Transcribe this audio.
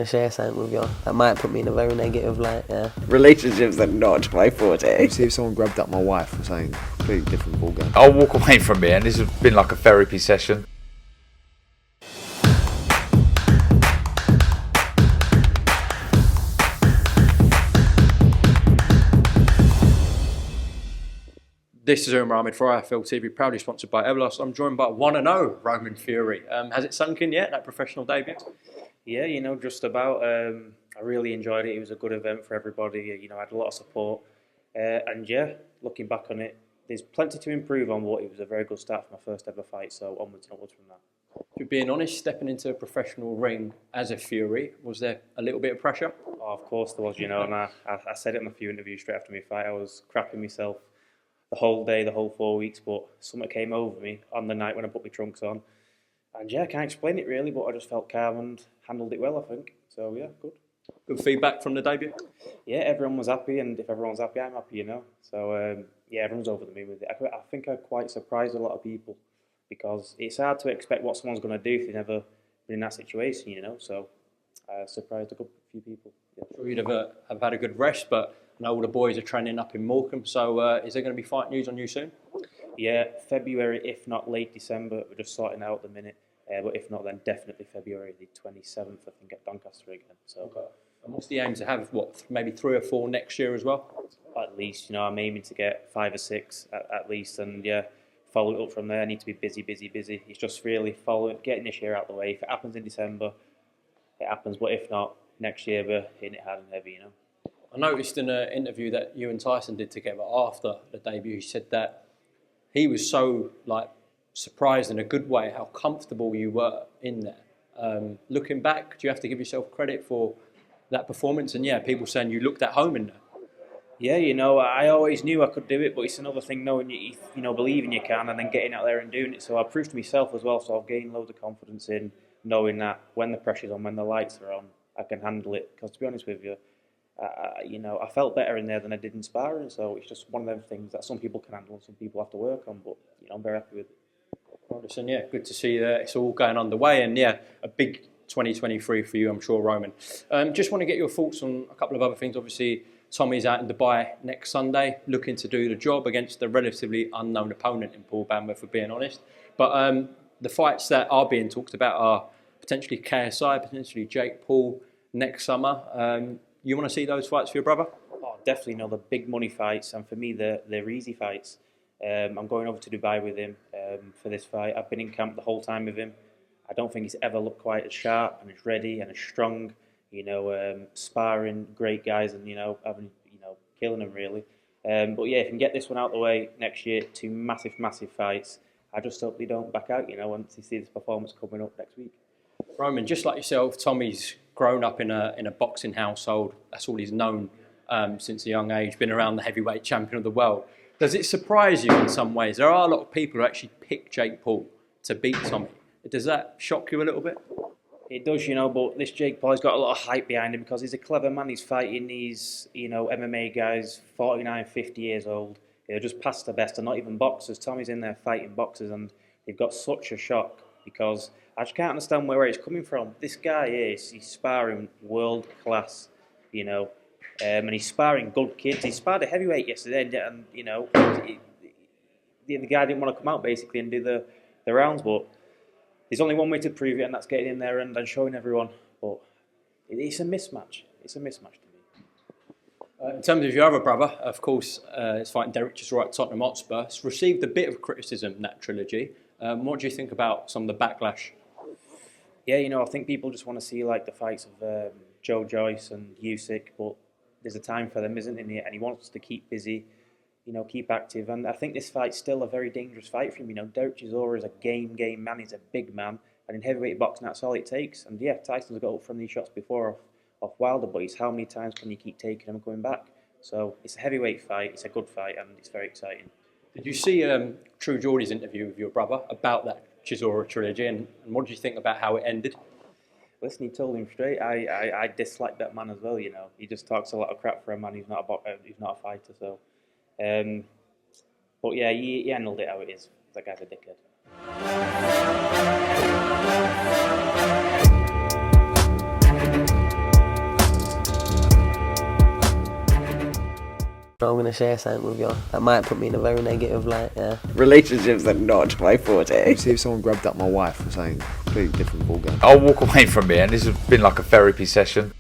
to share something with you. That might put me in a very negative light, yeah. Relationships are not my forte. See if someone grabbed up my wife or something, completely different ballgame. I'll walk away from here, and this has been like a therapy session. This is Umar Ahmed for IFL TV, proudly sponsored by Everlast. I'm joined by 1-0 Roman Fury. Has it sunk in yet, that professional debut? Yeah, just about. I really enjoyed it. It was a good event for everybody. I had a lot of support. And yeah, looking back on it, there's plenty to improve on, but it was a very good start for my first ever fight, so onwards and upwards from that. If you're being honest, stepping into a professional ring as a Fury, was there a little bit of pressure? Oh, of course there was, and I said it in a few interviews straight after my fight. I was crapping myself the whole day, the whole 4 weeks, but something came over me on the night when I put my trunks on. And yeah, I can't explain it really, but I just felt calm and handled it well, I think. So yeah, good. Good feedback from the debut? Yeah, everyone was happy, and if everyone's happy, I'm happy, So yeah, everyone's over the moon with it. I think I quite surprised a lot of people, because it's hard to expect what someone's going to do if they've never been in that situation, So I surprised a good few people. Yeah. Sure, you'd have had a good rest, but I know all the boys are training up in Morecambe, so is there going to be fight news on you soon? Yeah, February, if not late December. We're just sorting out at the minute. But if not, then definitely February the 27th, I think, at Doncaster again. So, okay. And what's the aim to have, maybe 3 or 4 next year as well? At least, I'm aiming to get 5 or 6 at least. And yeah, follow it up from there. I need to be busy. It's just really getting this year out of the way. If it happens in December, it happens. But if not, next year we're hitting it hard and heavy, I noticed in an interview that you and Tyson did together after the debut, you said that he was so surprised in a good way how comfortable you were in there. Looking back, do you have to give yourself credit for that performance? And yeah, people saying you looked at home in there. Yeah, I always knew I could do it, but it's another thing knowing you believing you can and then getting out there and doing it. So I proved to myself as well. So I've gained loads of confidence in knowing that when the pressure's on, when the lights are on, I can handle it. Because to be honest with you, I felt better in there than I did in sparring. So it's just one of them things that some people can handle and some people have to work on. But I'm very happy with it. Listen, yeah, good to see that it's all going underway, and yeah, a big 2023 for you, I'm sure, Roman. Just want to get your thoughts on a couple of other things. Obviously, Tommy's out in Dubai next Sunday, looking to do the job against a relatively unknown opponent in Paul Bamber, for being honest. But the fights that are being talked about are potentially KSI, potentially Jake Paul next summer. You want to see those fights for your brother? Oh, definitely, the big money fights, and for me, they're easy fights. I'm going over to Dubai with him for this fight. I've been in camp the whole time with him. I don't think he's ever looked quite as sharp and as ready and as strong. Sparring great guys and killing them really. But yeah, if we can get this one out of the way next year, 2 massive fights. I just hope they don't back out. Once you see this performance coming up next week. Roman, just like yourself, Tommy's grown up in a boxing household. That's all he's known since a young age. Been around the heavyweight champion of the world. Does it surprise you in some ways? There are a lot of people who actually pick Jake Paul to beat Tommy. Does that shock you a little bit? It does, but this Jake Paul has got a lot of hype behind him because he's a clever man. He's fighting these, MMA guys, 49, 50 years old. They're just past the best. They're not even boxers. Tommy's in there fighting boxers, and they've got such a shock because I just can't understand where it's coming from. This guy he's sparring world class, and he's sparring good kids. He sparred a heavyweight yesterday, and the guy didn't want to come out basically and do the rounds. But there's only one way to prove it, and that's getting in there and showing everyone. But it's a mismatch. It's a mismatch to me. In terms of your other brother, of course, it's fighting Derek Chisora at Tottenham Hotspur. It's received a bit of criticism, that trilogy. What do you think about some of the backlash? Yeah, I think people just want to see the fights of Joe Joyce and Usyk, but there's a time for them, isn't there? And he wants to keep busy, keep active. And I think this fight's still a very dangerous fight for him. Derek Chisora is a game man. He's a big man. And in heavyweight boxing, that's all it takes. And yeah, Tyson's got up from these shots before off Wilder, but it's how many times can you keep taking them and coming back? So it's a heavyweight fight. It's a good fight, and it's very exciting. Did you see True Geordie's interview with your brother about that Chisora trilogy, and what did you think about how it ended? Listen, he told him straight. I dislike that man as well. He just talks a lot of crap for a man who's not a fighter. So, but yeah, he handled it how it is. That guy's a dickhead. share something with you. That might put me in a very negative light, yeah. Relationships are not my forte. See if someone grabbed up my wife or something completely different ballgame. I'll walk away from it, and this has been like a therapy session.